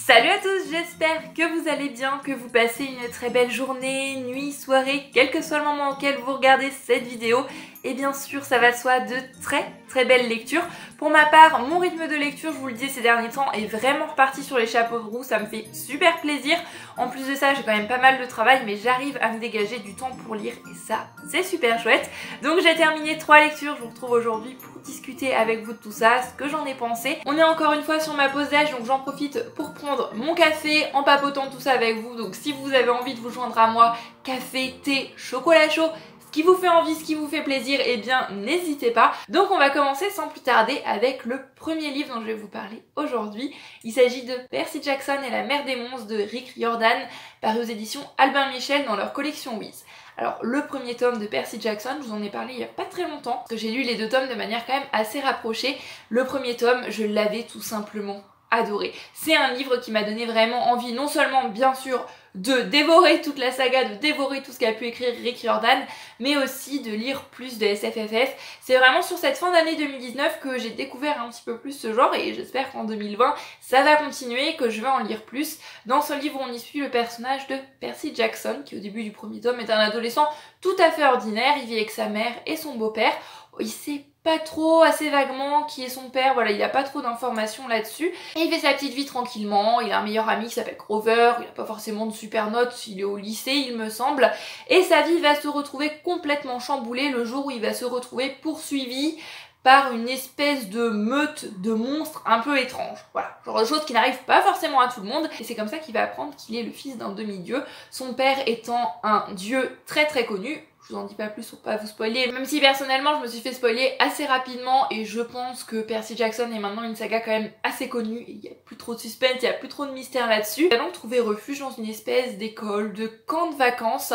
Salut à tous, j'espère que vous allez bien, que vous passez une très belle journée, nuit, soirée, quel que soit le moment auquel vous regardez cette vidéo. Et bien sûr, ça va de soi de très belles lectures. Pour ma part, mon rythme de lecture, je vous le disais ces derniers temps, est vraiment reparti sur les chapeaux de roue, ça me fait super plaisir. En plus de ça, j'ai quand même pas mal de travail, mais j'arrive à me dégager du temps pour lire et ça, c'est super chouette. Donc j'ai terminé 3 lectures, je vous retrouve aujourd'hui pour discuter avec vous de tout ça, ce que j'en ai pensé. On est encore une fois sur ma pause d'âge, donc j'en profite pour prendre mon café en papotant tout ça avec vous. Donc si vous avez envie de vous joindre à moi, café, thé, chocolat chaud, ce qui vous fait envie, ce qui vous fait plaisir, eh bien n'hésitez pas. Donc on va commencer sans plus tarder avec le premier livre dont je vais vous parler aujourd'hui. Il s'agit de Percy Jackson et la mer des monstres de Rick Riordan, paru aux éditions Albin Michel dans leur collection Wiz. Alors le premier tome de Percy Jackson, je vous en ai parlé il y a pas très longtemps, parce que j'ai lu les 2 tomes de manière quand même assez rapprochée. Le premier tome, je l'avais tout simplement adoré. C'est un livre qui m'a donné vraiment envie, non seulement bien sûr de dévorer toute la saga, de dévorer tout ce qu'a pu écrire Rick Riordan, mais aussi de lire plus de SFFF. C'est vraiment sur cette fin d'année 2019 que j'ai découvert un petit peu plus ce genre et j'espère qu'en 2020 ça va continuer, que je vais en lire plus. Dans ce livre, on y suit le personnage de Percy Jackson, qui au début du premier tome est un adolescent tout à fait ordinaire. Il vit avec sa mère et son beau-père. Il sait pas trop, assez vaguement, qui est son père, voilà, il a pas trop d'informations là-dessus. Et il fait sa petite vie tranquillement, il a un meilleur ami qui s'appelle Grover, il a pas forcément de super notes, il est au lycée il me semble, et sa vie va se retrouver complètement chamboulée le jour où il va se retrouver poursuivi par une espèce de meute de monstres un peu étrange. Voilà, genre de choses qui n'arrivent pas forcément à tout le monde, et c'est comme ça qu'il va apprendre qu'il est le fils d'un demi-dieu, son père étant un dieu très connu. Je vous en dis pas plus pour pas vous spoiler, même si personnellement je me suis fait spoiler assez rapidement et je pense que Percy Jackson est maintenant une saga quand même assez connue, il y a plus trop de suspense, il y a plus trop de mystère là-dessus. Il va donc trouver refuge dans une espèce d'école, de camp de vacances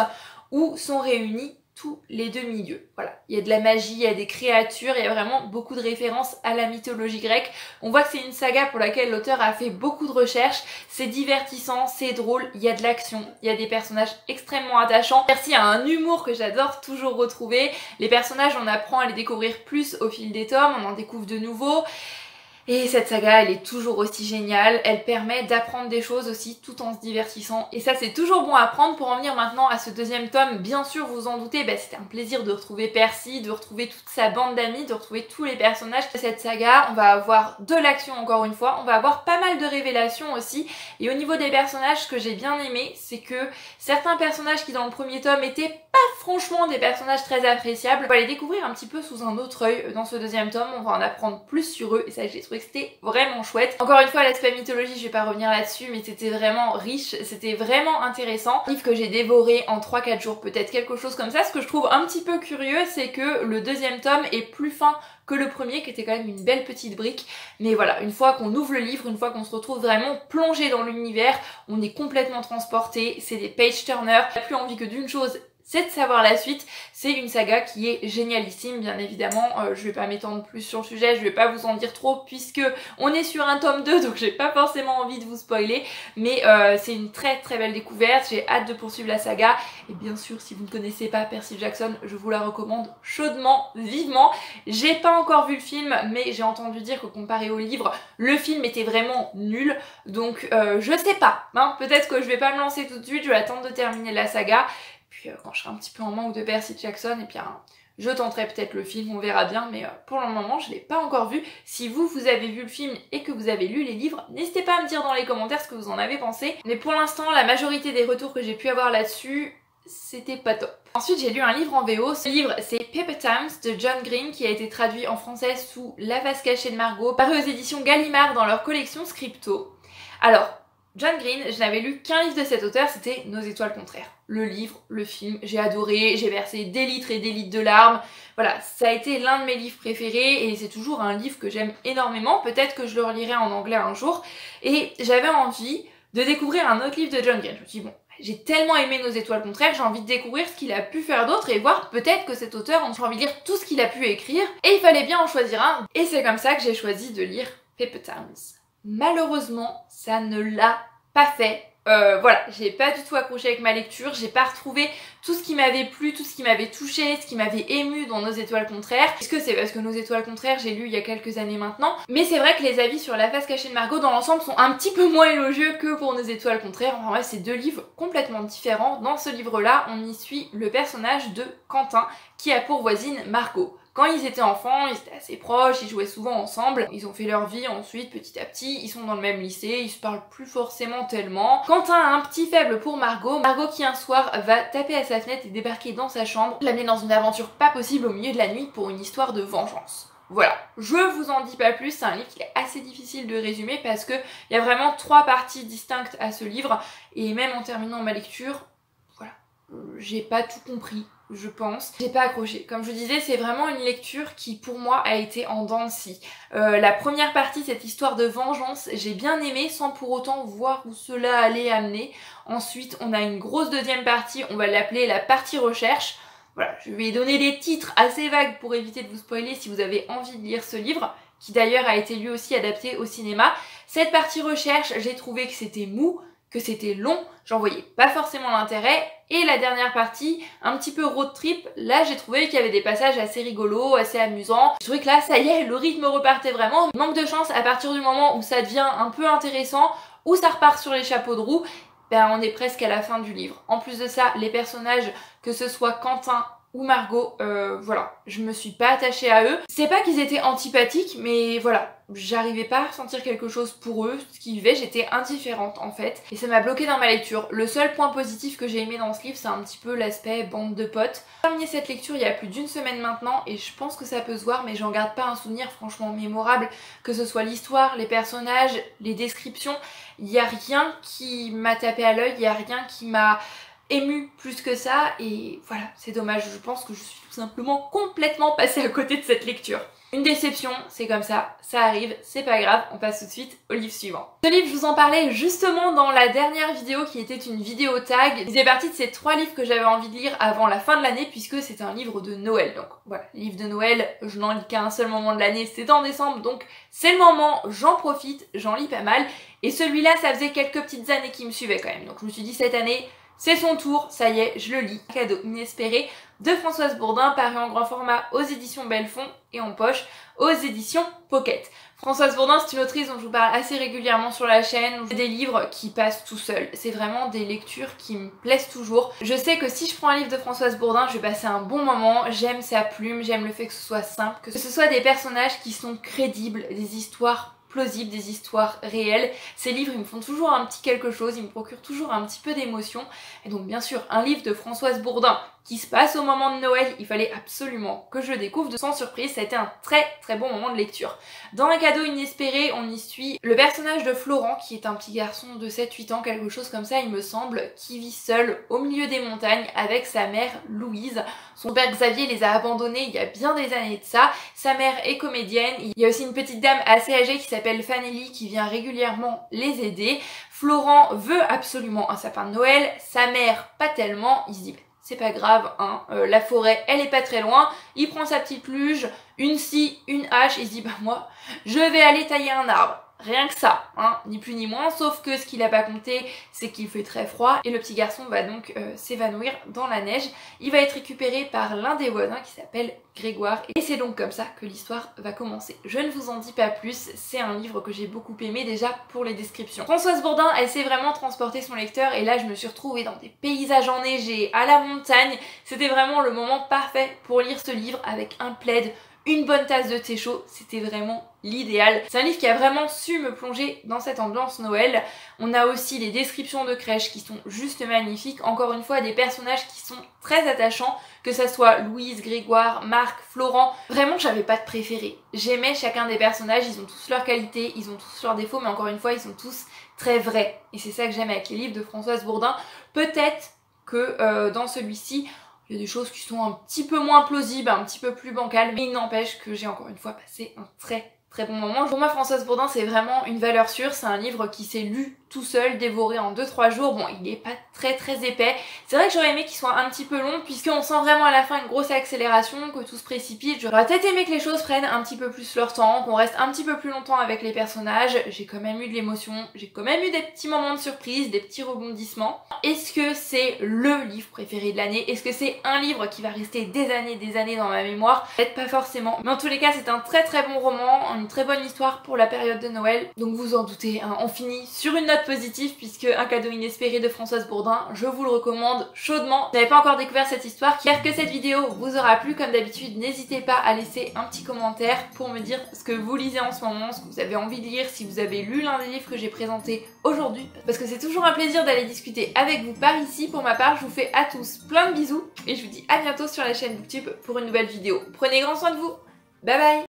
où sont réunis tous les demi-dieux. Voilà, il y a de la magie, il y a des créatures, il y a vraiment beaucoup de références à la mythologie grecque. On voit que c'est une saga pour laquelle l'auteur a fait beaucoup de recherches, c'est divertissant, c'est drôle, il y a de l'action, il y a des personnages extrêmement attachants. Percy a un humour que j'adore toujours retrouver. Les personnages, on apprend à les découvrir plus au fil des tomes, on en découvre de nouveaux. Et cette saga, elle est toujours aussi géniale, elle permet d'apprendre des choses aussi tout en se divertissant. Et ça, c'est toujours bon à apprendre. Pour en venir maintenant à ce 2e tome, bien sûr, vous en doutez, c'était un plaisir de retrouver Percy, de retrouver toute sa bande d'amis, de retrouver tous les personnages de cette saga. On va avoir de l'action encore une fois, on va avoir pas mal de révélations aussi. Et au niveau des personnages, ce que j'ai bien aimé, c'est que certains personnages qui dans le premier tome étaient pas franchement des personnages très appréciables, on va les découvrir un petit peu sous un autre œil dans ce 2e tome, on va en apprendre plus sur eux et ça j'ai trouvé que c'était vraiment chouette. Encore une fois, l'aspect mythologie, je vais pas revenir là-dessus, mais c'était vraiment riche, c'était vraiment intéressant. Un livre que j'ai dévoré en 3-4 jours, peut-être quelque chose comme ça. Ce que je trouve un petit peu curieux, c'est que le 2e tome est plus fin que le premier, qui était quand même une belle petite brique. Mais voilà, une fois qu'on ouvre le livre, une fois qu'on se retrouve vraiment plongé dans l'univers, on est complètement transporté, c'est des page-turners. On n'a plus envie que d'une chose, c'est de savoir la suite. C'est une saga qui est génialissime, bien évidemment. Je vais pas m'étendre plus sur le sujet, je vais pas vous en dire trop puisque on est sur un tome 2, donc j'ai pas forcément envie de vous spoiler, mais c'est une très belle découverte. J'ai hâte de poursuivre la saga et bien sûr, si vous ne connaissez pas Percy Jackson, je vous la recommande chaudement, vivement. J'ai pas encore vu le film, mais j'ai entendu dire que comparé au livre, le film était vraiment nul, donc je sais pas, hein, peut-être que je vais pas me lancer tout de suite, je vais attendre de terminer la saga. Puis quand je serai un petit peu en manque de Percy Jackson, et bien je tenterai peut-être le film, on verra bien, mais pour le moment je l'ai pas encore vu. Si vous avez vu le film et que vous avez lu les livres, n'hésitez pas à me dire dans les commentaires ce que vous en avez pensé. Mais pour l'instant, la majorité des retours que j'ai pu avoir là-dessus, c'était pas top. Ensuite, j'ai lu un livre en VO. Ce livre, c'est Paper Towns de John Green, qui a été traduit en français sous La vase cachée de Margot, paru aux éditions Gallimard dans leur collection Scripto. Alors, John Green, je n'avais lu qu'un livre de cet auteur, c'était Nos étoiles contraires. Le livre, le film, j'ai adoré, j'ai versé des litres et des litres de larmes. Voilà, ça a été l'un de mes livres préférés et c'est toujours un livre que j'aime énormément. Peut-être que je le relirai en anglais un jour. Et j'avais envie de découvrir un autre livre de John Green. Je me suis dit, bon, j'ai tellement aimé Nos étoiles contraires, j'ai envie de découvrir ce qu'il a pu faire d'autre et voir peut-être que cet auteur, j'ai envie de lire tout ce qu'il a pu écrire. Et il fallait bien en choisir un. Et c'est comme ça que j'ai choisi de lire Paper Towns. Malheureusement, ça ne l'a pas fait voilà, j'ai pas du tout accroché avec ma lecture, j'ai pas retrouvé tout ce qui m'avait plu, tout ce qui m'avait touché, ce qui m'avait ému dans Nos étoiles contraires. Est-ce que c'est parce que Nos étoiles contraires, j'ai lu il y a quelques années maintenant? Mais c'est vrai que les avis sur La face cachée de Margot dans l'ensemble sont un petit peu moins élogieux que pour Nos étoiles contraires. En vrai, c'est deux livres complètement différents. Dans ce livre-là, on y suit le personnage de Quentin qui a pour voisine Margot. Quand ils étaient enfants, ils étaient assez proches, ils jouaient souvent ensemble. Ils ont fait leur vie ensuite, petit à petit, ils sont dans le même lycée, ils se parlent plus forcément tellement. Quentin a un petit faible pour Margot. Margot qui un soir va taper à sa fenêtre et débarquer dans sa chambre, l'amener dans une aventure pas possible au milieu de la nuit pour une histoire de vengeance. Voilà, je vous en dis pas plus, c'est un livre qui est assez difficile de résumer parce que il y a vraiment 3 parties distinctes à ce livre et même en terminant ma lecture, voilà, j'ai pas tout compris. Je pense. J'ai pas accroché. Comme je vous disais, c'est vraiment une lecture qui pour moi a été en dents de scie. La première partie, cette histoire de vengeance, j'ai bien aimé sans pour autant voir où cela allait amener. Ensuite, on a une grosse deuxième partie, on va l'appeler la partie recherche. Voilà, je vais donner des titres assez vagues pour éviter de vous spoiler si vous avez envie de lire ce livre, qui d'ailleurs a été lui aussi adapté au cinéma. Cette partie recherche, j'ai trouvé que c'était mou, que c'était long, j'en voyais pas forcément l'intérêt. Et la dernière partie, un petit peu road trip, là j'ai trouvé qu'il y avait des passages assez rigolos, assez amusants. Je trouvais que là, ça y est, le rythme repartait vraiment. Manque de chance, à partir du moment où ça devient un peu intéressant, où ça repart sur les chapeaux de roue, ben on est presque à la fin du livre. En plus de ça, les personnages, que ce soit Quentin ou Margot, voilà, je me suis pas attachée à eux. C'est pas qu'ils étaient antipathiques, mais voilà, j'arrivais pas à ressentir quelque chose pour eux, ce qu'ils vivaient, j'étais indifférente en fait, et ça m'a bloqué dans ma lecture. Le seul point positif que j'ai aimé dans ce livre, c'est un petit peu l'aspect bande de potes. J'ai terminé cette lecture il y a plus d'1 semaine maintenant, et je pense que ça peut se voir, mais j'en garde pas un souvenir franchement mémorable, que ce soit l'histoire, les personnages, les descriptions, il y a rien qui m'a tapé à l'œil, il y a rien qui m'a émue plus que ça, et voilà, c'est dommage, je pense que je suis tout simplement complètement passée à côté de cette lecture. Une déception, c'est comme ça arrive, c'est pas grave, on passe tout de suite au livre suivant. Ce livre, je vous en parlais justement dans la dernière vidéo qui était une vidéo tag. Il faisait partie de ces 3 livres que j'avais envie de lire avant la fin de l'année puisque c'était un livre de Noël. Donc voilà, livre de Noël, je n'en lis qu'à un seul moment de l'année, c'est en décembre, donc c'est le moment, j'en profite, j'en lis pas mal. Et celui-là, ça faisait quelques petites années qui me suivaient quand même. Donc je me suis dit cette année, c'est son tour, ça y est, je le lis. Cadeau inespéré de Françoise Bourdin, paru en grand format aux éditions Bellefond et en poche aux éditions Pocket. Françoise Bourdin, c'est une autrice dont je vous parle assez régulièrement sur la chaîne. C'est des livres qui passent tout seuls. C'est vraiment des lectures qui me plaisent toujours. Je sais que si je prends un livre de Françoise Bourdin, je vais passer un bon moment. J'aime sa plume, j'aime le fait que ce soit simple, que ce soit des personnages qui sont crédibles, des histoires plausibles, des histoires réelles. Ces livres, ils me font toujours un petit quelque chose, ils me procurent toujours un petit peu d'émotion. Et donc bien sûr, un livre de Françoise Bourdin qui se passe au moment de Noël, il fallait absolument que je le découvre. Sans surprise, ça a été un très bon moment de lecture. Dans un cadeau inespéré, on y suit le personnage de Florent, qui est un petit garçon de 7-8 ans, quelque chose comme ça il me semble, qui vit seul au milieu des montagnes avec sa mère Louise. Son père Xavier les a abandonnés il y a bien des années de ça. Sa mère est comédienne. Il y a aussi une petite dame assez âgée qui s'appelle Fanelli qui vient régulièrement les aider. Florent veut absolument un sapin de Noël, sa mère pas tellement. Il se dit c'est pas grave, hein, la forêt elle est pas très loin. Il prend sa petite luge, une scie, une hache, il se dit bah moi je vais aller tailler un arbre. Rien que ça, hein, ni plus ni moins, sauf que ce qu'il a pas compté, c'est qu'il fait très froid et le petit garçon va donc s'évanouir dans la neige. Il va être récupéré par l'un des voisins qui s'appelle Grégoire et c'est donc comme ça que l'histoire va commencer. Je ne vous en dis pas plus, c'est un livre que j'ai beaucoup aimé déjà pour les descriptions. Françoise Bourdin, elle sait vraiment transporter son lecteur et là je me suis retrouvée dans des paysages enneigés, à la montagne. C'était vraiment le moment parfait pour lire ce livre avec un plaid, une bonne tasse de thé chaud, c'était vraiment l'idéal. C'est un livre qui a vraiment su me plonger dans cette ambiance Noël. On a aussi les descriptions de crèche qui sont juste magnifiques. Encore une fois, des personnages qui sont très attachants, que ça soit Louise, Grégoire, Marc, Florent. Vraiment, j'avais pas de préféré. J'aimais chacun des personnages, ils ont tous leurs qualités, ils ont tous leurs défauts, mais encore une fois, ils sont tous très vrais. Et c'est ça que j'aime avec les livres de Françoise Bourdin. Peut-être que dans celui-ci, il y a des choses qui sont un petit peu moins plausibles, un petit peu plus bancales, mais il n'empêche que j'ai encore une fois passé un très bon moment. Pour moi, Françoise Bourdin, c'est vraiment une valeur sûre. C'est un livre qui s'est lu tout seul, dévoré en 2-3 jours. Bon, il est pas très épais. C'est vrai que j'aurais aimé qu'il soit un petit peu long, puisqu'on sent vraiment à la fin une grosse accélération, que tout se précipite. J'aurais peut-être aimé que les choses prennent un petit peu plus leur temps, qu'on reste un petit peu plus longtemps avec les personnages. J'ai quand même eu de l'émotion, j'ai quand même eu des petits moments de surprise, des petits rebondissements. Est-ce que c'est le livre préféré de l'année? Est-ce que c'est un livre qui va rester des années dans ma mémoire? Peut-être pas forcément. Mais en tous les cas, c'est un très bon roman, une très bonne histoire pour la période de Noël. Donc vous en doutez, hein, on finit sur une note positive, puisque Un cadeau inespéré de Françoise Bourdin, je vous le recommande chaudement. Si vous n'avez pas encore découvert cette histoire, j'espère que cette vidéo vous aura plu. Comme d'habitude, n'hésitez pas à laisser un petit commentaire pour me dire ce que vous lisez en ce moment, ce que vous avez envie de lire, si vous avez lu l'un des livres que j'ai présenté aujourd'hui, parce que c'est toujours un plaisir d'aller discuter avec vous par ici. Pour ma part, je vous fais à tous plein de bisous et je vous dis à bientôt sur la chaîne Booktube pour une nouvelle vidéo. Prenez grand soin de vous, bye bye.